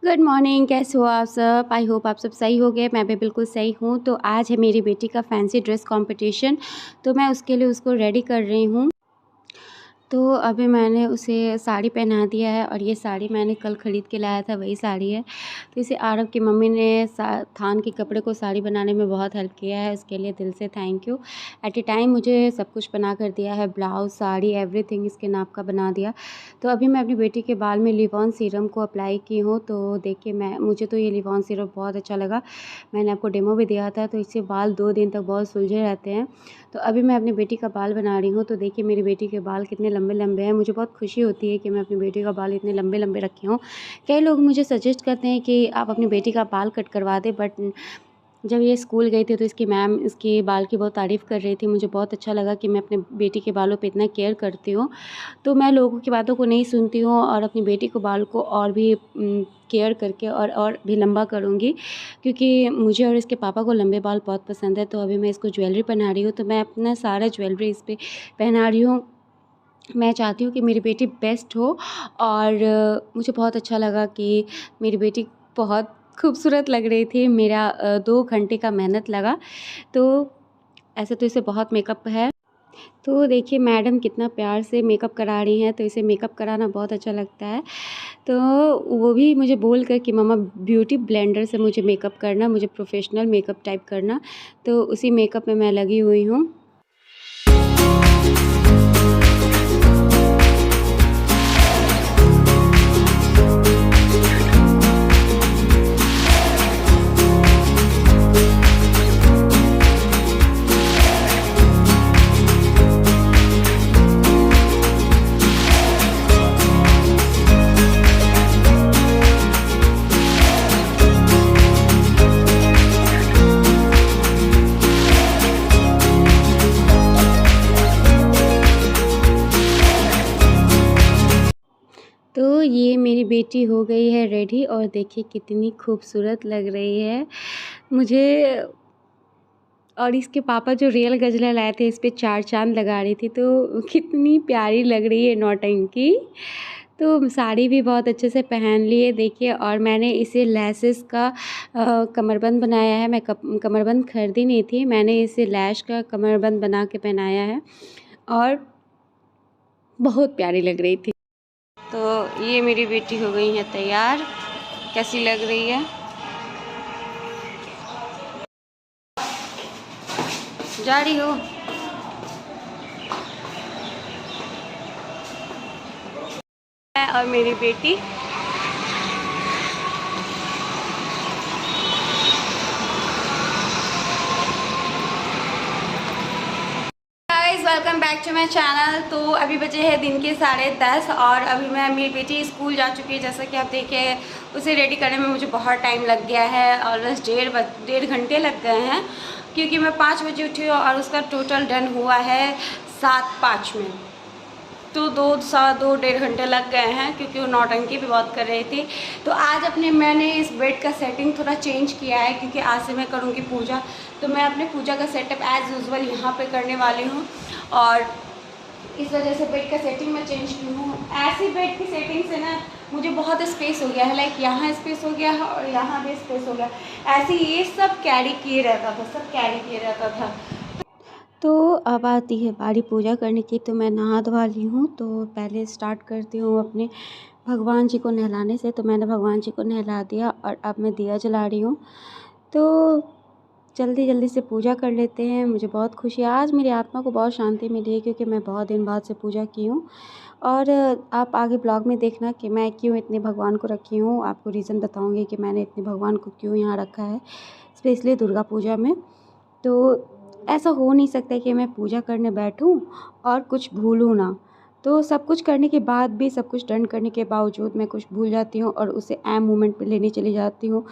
Good morning, कैसे हो आप सब। आई होप आप सब सही हो गए। मैं भी बिल्कुल सही हूँ। तो आज है मेरी बेटी का फैंसी ड्रेस कंपटीशन, तो मैं उसके लिए उसको रेडी कर रही हूँ। तो अभी मैंने उसे साड़ी पहना दिया है और ये साड़ी मैंने कल ख़रीद के लाया था, वही साड़ी है। तो इसे आरव की मम्मी ने थान के कपड़े को साड़ी बनाने में बहुत हेल्प किया है, उसके लिए दिल से thank you. At a time मुझे सब कुछ बना कर दिया है, ब्लाउज़, साड़ी, एवरीथिंग इसके नाप का बना दिया। तो अभी मैं अपनी बेटी के बाल में लिवॉन सीरम को अप्लाई की हूँ। तो देखिए, मुझे तो ये लिवॉन सीरम बहुत अच्छा लगा। मैंने आपको डेमो भी दिया था। तो इससे बाल 2 दिन तक बहुत सुलझे रहते हैं। तो अभी मैं अपनी बेटी का बाल बना रही हूँ। तो देखिए मेरी बेटी के बाल कितने लंबे लंबे हैं। मुझे बहुत खुशी होती है कि मैं अपनी बेटी का बाल इतने लंबे लंबे रखी हूँ। कई लोग मुझे सजेस्ट करते हैं कि आप अपनी बेटी का बाल कट करवा दें, बट जब ये स्कूल गई थी तो इसकी मैम इसके बाल की बहुत तारीफ़ कर रही थी। मुझे बहुत अच्छा लगा कि मैं अपने बेटी के बालों पे इतना केयर करती हूँ। तो मैं लोगों की बातों को नहीं सुनती हूँ और अपनी बेटी को बाल को और भी केयर करके और भी लंबा करूँगी, क्योंकि मुझे और इसके पापा को लंबे बाल बहुत पसंद है। तो अभी मैं इसको ज्वेलरी पहना रही हूँ। तो मैं अपना सारा ज्वेलरी इस पर पहना रही हूँ। मैं चाहती हूँ कि मेरी बेटी बेस्ट हो और मुझे बहुत अच्छा लगा कि मेरी बेटी बहुत खूबसूरत लग रही थी। मेरा 2 घंटे का मेहनत लगा। तो ऐसे तो इसे बहुत मेकअप है। तो देखिए मैडम कितना प्यार से मेकअप करा रही हैं, तो इसे मेकअप कराना बहुत अच्छा लगता है। तो वो भी मुझे बोल कर कि मम्मा ब्यूटी ब्लेंडर से मुझे मेकअप करना, मुझे प्रोफेशनल मेकअप टाइप करना। तो उसी मेकअप में मैं लगी हुई हूँ। तो ये मेरी बेटी हो गई है रेडी और देखिए कितनी खूबसूरत लग रही है मुझे। और इसके पापा जो रियल गजला लाए थे इस पे 4 चाँद लगा रही थी, तो कितनी प्यारी लग रही है नौटंकी। तो साड़ी भी बहुत अच्छे से पहन ली है देखिए। और मैंने इसे लेसेस का कमरबंद बनाया है। मैं कमरबंद खरीदी नहीं थी, मैंने इसे लैश का कमरबंद बना के पहनाया है और बहुत प्यारी लग रही थी। तो ये मेरी बेटी हो गई है तैयार। कैसी लग रही है? जा रही हो? मैं और मेरी बेटी welcome back to my channel. तो अभी बजे हैं दिन के 10:30 और अभी मेरी बेटी स्कूल जा चुकी है। जैसा कि आप देखें, उसे रेडी करने में मुझे बहुत टाइम लग गया है और बस 1.5 घंटे लग गए हैं, क्योंकि मैं 5 बजे उठी हूँ और उसका टोटल डन हुआ है 7:05 में। तो 2.5 घंटे लग गए हैं, क्योंकि वो नौटंकी भी बहुत कर रही थी। तो आज मैंने इस बेड का सेटिंग थोड़ा चेंज किया है, क्योंकि आज से मैं करूँगी पूजा। तो मैं अपने पूजा का सेटअप एज़ यूजुअल यहाँ पे करने वाली हूँ और इस वजह से बेड का सेटिंग मैं चेंज की हूँ। ऐसी बेड की सेटिंग से ना मुझे बहुत स्पेस हो गया है, लाइक यहाँ स्पेस हो गया है और यहाँ भी स्पेस हो गया। ऐसे ये सब कैरी किए रहता था। तो अब आती है बारी पूजा करने की। तो मैं नहा धोवा ली हूँ। तो पहले स्टार्ट करती हूँ अपने भगवान जी को नहलाने से। तो मैंने भगवान जी को नहला दिया और अब मैं दिया जला रही हूँ। तो जल्दी जल्दी से पूजा कर लेते हैं। मुझे बहुत खुशी है, आज मेरी आत्मा को बहुत शांति मिली है, क्योंकि मैं बहुत दिन बाद से पूजा की हूँ। और आप आगे ब्लॉग में देखना कि मैं क्यों इतने भगवान को रखी हूँ। आपको रीज़न बताऊँगी कि मैंने इतने भगवान को क्यों यहाँ रखा है, स्पेशली दुर्गा पूजा में। तो ऐसा हो नहीं सकता कि मैं पूजा करने बैठूं और कुछ भूलूं ना। तो सब कुछ करने के बाद भी, सब कुछ डन करने के बावजूद मैं कुछ भूल जाती हूँ और उसे ऐन मोमेंट पे लेने चली जाती हूँ।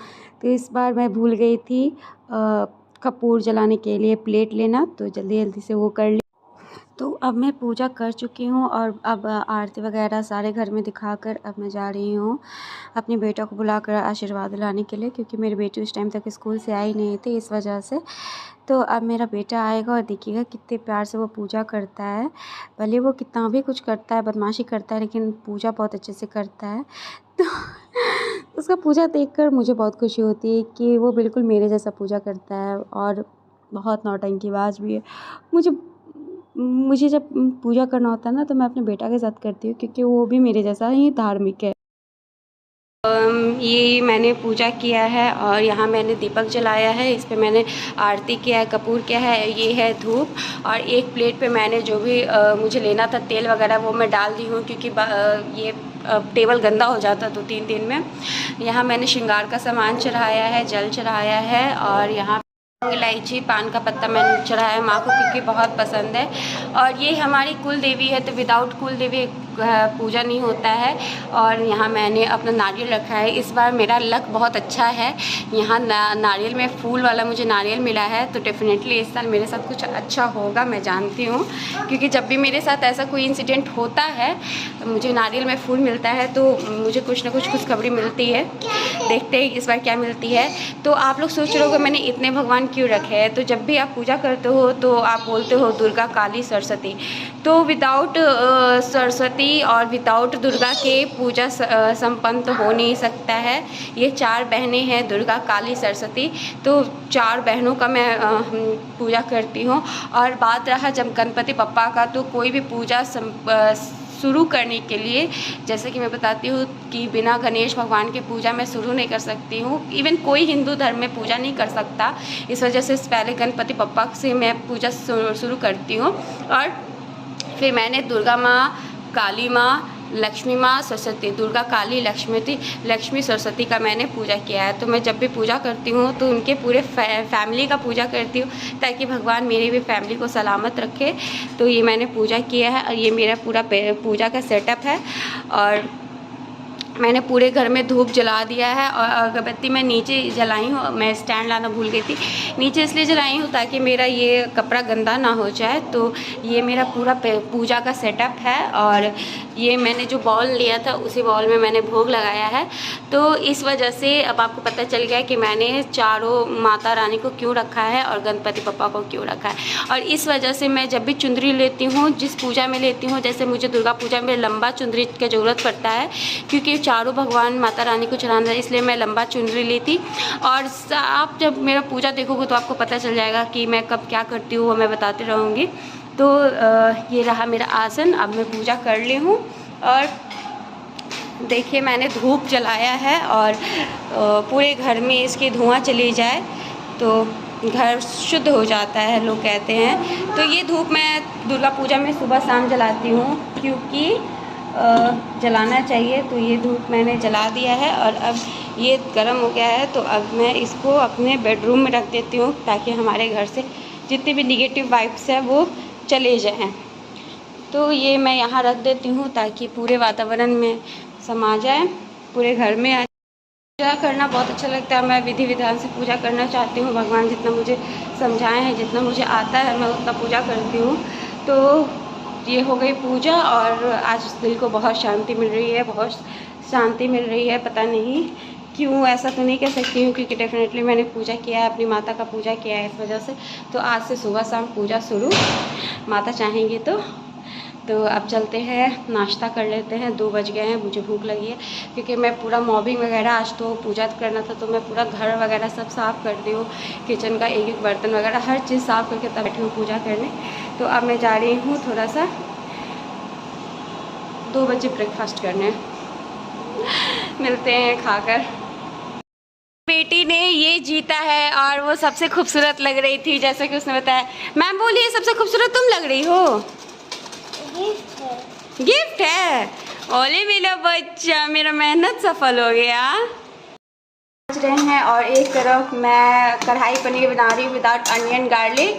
तो इस बार मैं भूल गई थी कपूर जलाने के लिए प्लेट लेना, तो जल्दी जल्दी से वो कर ली। तो अब मैं पूजा कर चुकी हूँ और अब आरती वगैरह सारे घर में दिखाकर अब मैं जा रही हूँ अपनी बेटा को बुलाकर आशीर्वाद दिलाने के लिए, क्योंकि मेरी बेटी उस टाइम तक स्कूल से आई नहीं थी, इस वजह से। तो अब मेरा बेटा आएगा और देखिएगा कितने प्यार से वो पूजा करता है। भले वो कितना भी कुछ करता है, बदमाशी करता है, लेकिन पूजा बहुत अच्छे से करता है। तो उसको उसका पूजा देखकर मुझे बहुत खुशी होती है कि वो बिल्कुल मेरे जैसा पूजा करता है और बहुत नौटंकीबाज भी है। मुझे जब पूजा करना होता है ना तो मैं अपने बेटा के साथ करती हूँ क्योंकि वो भी मेरे जैसा ही धार्मिक है। ये मैंने पूजा किया है और यहाँ मैंने दीपक जलाया है, इस पे मैंने आरती किया है, कपूर किया है, ये है धूप और एक प्लेट पे मैंने जो भी मुझे लेना था तेल वगैरह वो मैं डाल दी हूँ क्योंकि ये टेबल गंदा हो जाता 2-3 दिन में। यहाँ मैंने श्रृंगार का सामान चढ़ाया है, जल चढ़ाया है और यहाँ इलायची पान का पत्ता मैंने चढ़ाया माँ को क्योंकि बहुत पसंद है। और ये हमारी कुल देवी है तो विदाउट कुल देवी पूजा नहीं होता है। और यहाँ मैंने अपना नारियल रखा है। इस बार मेरा लक बहुत अच्छा है, यहाँ नारियल में फूल वाला मुझे नारियल मिला है तो डेफिनेटली इस साल मेरे साथ कुछ अच्छा होगा, मैं जानती हूँ क्योंकि जब भी मेरे साथ ऐसा कोई इंसिडेंट होता है मुझे नारियल में फूल मिलता है तो मुझे कुछ ना कुछ खुशखबरी मिलती है। देखते हैं इस बार क्या मिलती है। तो आप लोग सोच रहे हो मैंने इतने भगवान क्यों रखे हैं, तो जब भी आप पूजा करते हो तो आप बोलते हो दुर्गा, काली, सरस्वती। तो विदाउट सरस्वती और विदाउट दुर्गा के पूजा संपन्न तो हो नहीं सकता है। ये 4 बहनें हैं, दुर्गा, काली, सरस्वती, तो 4 बहनों का मैं पूजा करती हूँ। और बात रहा जब गणपति बप्पा का, तो कोई भी पूजा शुरू करने के लिए जैसे कि मैं बताती हूँ कि बिना गणेश भगवान के पूजा मैं शुरू नहीं कर सकती हूँ। इवन कोई हिंदू धर्म में पूजा नहीं कर सकता, इस वजह से पहले गणपति बप्पा से मैं पूजा शुरू करती हूँ। और फिर मैंने दुर्गा माँ, काली माँ, लक्ष्मी माँ, सरस्वती, दुर्गा, काली, लक्ष्मी, सरस्वती का मैंने पूजा किया है। तो मैं जब भी पूजा करती हूँ तो उनके पूरे फैमिली का पूजा करती हूँ ताकि भगवान मेरी भी फैमिली को सलामत रखे। तो ये मैंने पूजा किया है और ये मेरा पूरा पूजा का सेटअप है। और मैंने पूरे घर में धूप जला दिया है और अगरबत्ती मैं नीचे जलाई हूँ, मैं स्टैंड लाना भूल गई थी, नीचे इसलिए जलाई हूँ ताकि मेरा ये कपड़ा गंदा ना हो जाए। तो ये मेरा पूरा पूजा का सेटअप है। और ये मैंने जो बॉल लिया था उसी बॉल में मैंने भोग लगाया है। तो इस वजह से अब आपको पता चल गया कि मैंने चारों माता रानी को क्यों रखा है और गणपति बप्पा को क्यों रखा है। और इस वजह से मैं जब भी चुंदरी लेती हूँ, जिस पूजा में लेती हूँ, जैसे मुझे दुर्गा पूजा में लंबा चुंदरी की ज़रूरत पड़ता है क्योंकि चारों भगवान माता रानी को चढ़ाना है, इसलिए मैं लंबा चुनरी ली थी। और आप जब मेरा पूजा देखोगे तो आपको पता चल जाएगा कि मैं कब क्या करती हूँ, वो मैं बताती रहूँगी। तो ये रहा मेरा आसन, अब मैं पूजा कर ली हूँ। और देखिए मैंने धूप जलाया है और पूरे घर में इसकी धुआं चली जाए तो घर शुद्ध हो जाता है, लोग कहते हैं। तो ये धूप मैं दुर्गा पूजा में सुबह शाम जलाती हूँ क्योंकि जलाना चाहिए। तो ये धूप मैंने जला दिया है और अब ये गर्म हो गया है तो अब मैं इसको अपने बेडरूम में रख देती हूँ ताकि हमारे घर से जितने भी निगेटिव वाइब्स हैं वो चले जाएं। तो ये मैं यहाँ रख देती हूँ ताकि पूरे वातावरण में समा जाए, पूरे घर में आ। पूजा करना बहुत अच्छा लगता है, मैं विधि विधान से पूजा करना चाहती हूँ। भगवान जितना मुझे समझाए हैं, जितना मुझे आता है मैं उतना पूजा करती हूँ। तो ये हो गई पूजा और आज दिल को बहुत शांति मिल रही है, बहुत शांति मिल रही है। पता नहीं क्यों, ऐसा तो नहीं कह सकती हूँ क्योंकि डेफिनेटली मैंने पूजा किया है, अपनी माता का पूजा किया है, इस वजह से। तो आज से सुबह शाम पूजा शुरू, माता चाहेंगी तो अब चलते हैं, नाश्ता कर लेते हैं। 2 बज गए हैं, मुझे भूख लगी है क्योंकि मैं पूरा मॉबिंग वगैरह आज तो पूजा करना था तो मैं पूरा घर वगैरह सब साफ़ कर दी हूँ, किचन का एक बर्तन वगैरह हर चीज़ साफ़ करके तब बैठी हूँ पूजा करने। तो अब मैं जा रही हूँ थोड़ा सा 2 बजे ब्रेकफास्ट करने, मिलते हैं खाकर। बेटी ने ये जीता है और वो सबसे खूबसूरत लग रही थी जैसे कि उसने बताया। मैम बोलिए सबसे खूबसूरत तुम लग रही हो। गिफ्ट है। ओले मेरा बच्चा, मेरा मेहनत सफल हो गया। रहे हैं और एक तरफ मैं कढ़ाई पनीर बना रही हूँ विदाउट अनियन गार्लिक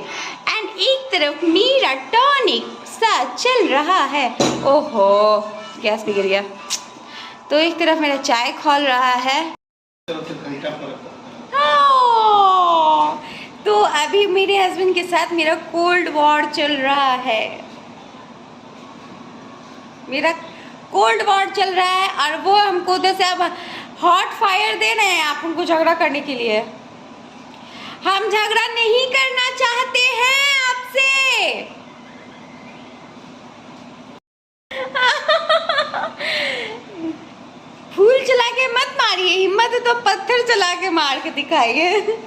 एंड एक तरफ मेरा टॉनिक सा चल रहा है। ओहो गैस भी गिर गया। तो एक तरफ मेरा चाय खौल रहा है। तो अभी मेरे हस्बैंड के साथ मेरा कोल्ड वॉर चल रहा है, मेरा कोल्ड वॉर चल रहा है और वो हमको उधर से अब हॉट फायर दे रहे हैं आप उनको झगड़ा करने के लिए। हम झगड़ा नहीं करना चाहते हैं आपसे। फूल चला के मत मारिए, हिम्मत है तो पत्थर चला के मार के दिखाइए।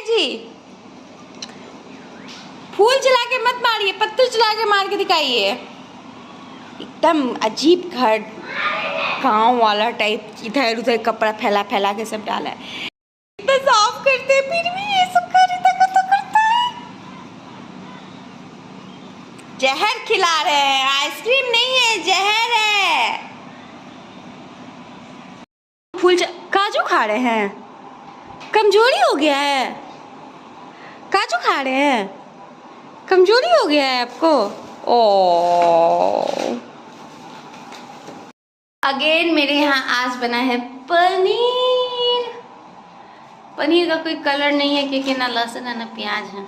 जी फूल चला के मत मारिए, पत्थर चला के मार के दिखाइए। एकदम अजीब घर, गांव वाला टाइप, इधर उधर कपड़ा फैला फैला के सब डाला है। इतना साफ करते हैं फिर भी ये सब करता है। जहर खिला रहे हैं, आइसक्रीम नहीं है, जहर है। फूल काजू खा रहे हैं, कमजोरी हो गया है। काजू खा रहे हैं, कमजोरी हो गया है आपको। ओ अगेन मेरे यहाँ आज बना है पनीर। पनीर का कोई कलर नहीं है क्योंकि ना लहसुन है ना प्याज है।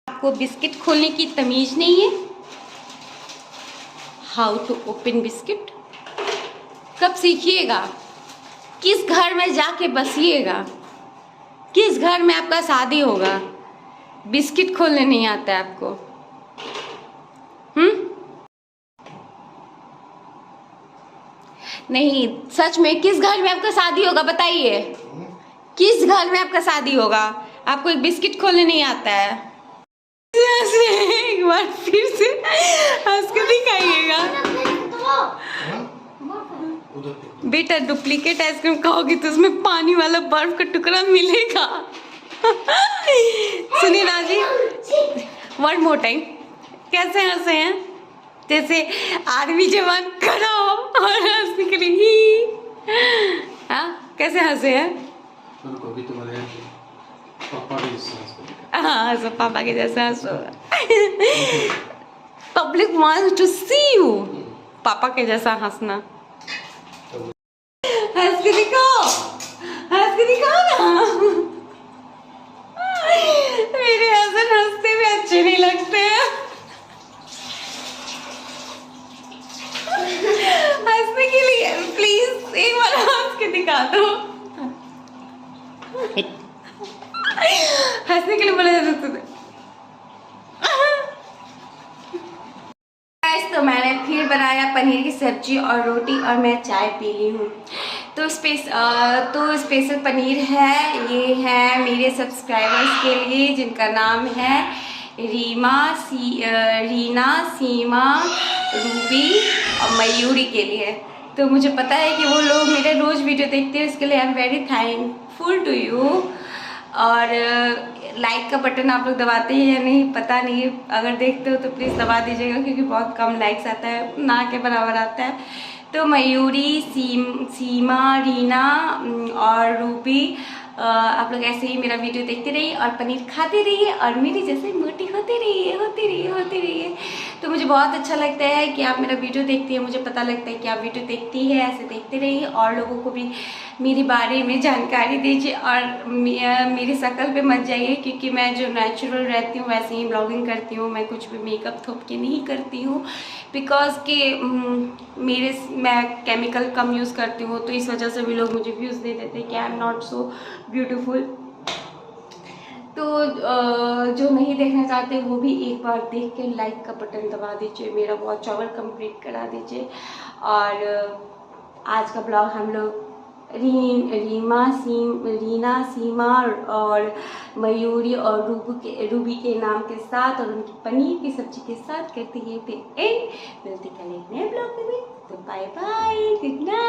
आपको बिस्किट खोलने की तमीज नहीं है। हाउ टू ओपन बिस्किट कब सीखिएगा? किस घर में जाके बसिएगा? किस घर में आपका शादी होगा? बिस्किट खोलने नहीं आता है आपको? नहीं, सच में किस घर में आपका शादी होगा बताइए? किस घर में आपका शादी होगा? आपको एक बिस्किट खोलने नहीं आता है? एक बार फिर से हंस के दिखाइएगा। बेटा डुप्लीकेट आइसक्रीम खाओगी तो उसमें पानी वाला बर्फ का टुकड़ा मिलेगा। सुनिए ना जी, वन मोर टाइम। कैसे हंसे हैं? जैसे आर्मी जवान खड़ा हो और हंसने के लिए। हाँ कैसे हंसे हैं? हाँ सब पापा के जैसा हंसो। Public wants to see you. पापा के जैसा हंसना। हंस के दिखाओ, हंस के दिखाओ ना। मेरे हस्बैंड हंसते भी अच्छे नहीं लगते हैं। हंसने के लिए प्लीज एक बार हंस के दिखा दो। हंसने के लिए बोला जाता था। तो मैंने फिर बनाया पनीर की सब्जी और रोटी और मैं चाय पी ली हूँ। तो स्पेशल पनीर है। ये है मेरे सब्सक्राइबर्स के लिए जिनका नाम है रीना, सीमा, रूबी और मयूरी के लिए। तो मुझे पता है कि वो लोग मेरे रोज़ वीडियो देखते हैं, इसके लिए I am very thankful to you. और लाइक का बटन आप लोग दबाते हैं या नहीं पता नहीं, अगर देखते हो तो प्लीज़ दबा दीजिएगा क्योंकि बहुत कम लाइक्स आता है, ना के बराबर आता है। तो मयूरी, सीमा, रीना और रूबी, आप लोग ऐसे ही मेरा वीडियो देखते रहिए और पनीर खाते रहिए और मेरी जैसे मोटी होती रहिए। तो मुझे बहुत अच्छा लगता है कि आप मेरा वीडियो देखती है। मुझे पता लगता है कि आप वीडियो देखती है, ऐसे देखते रहिए और लोगों को भी मेरे बारे में जानकारी दीजिए। और मेरी शक्ल पे मत जाइए क्योंकि मैं जो नेचुरल रहती हूँ वैसे ही ब्लॉगिंग करती हूँ। मैं कुछ भी मेकअप थोप के नहीं करती हूँ बिकॉज कि मैं केमिकल कम यूज़ करती हूँ, तो इस वजह से भी लोग मुझे व्यूज़ दे देते हैं कि I am not so beautiful. तो जो नहीं देखना चाहते वो भी एक बार देख के लाइक का बटन दबा दीजिए, मेरा वॉच आवर कंप्लीट करा दीजिए। और आज का ब्लॉग हम लोग रीना, सीमा और मयूरी और रूबी के नाम के साथ और उनकी पनीर की सब्जी के साथ करते हैं फिर एंड। मिलती कल एक नए ब्लॉग में। तो बाय बाय, गुड नाइट।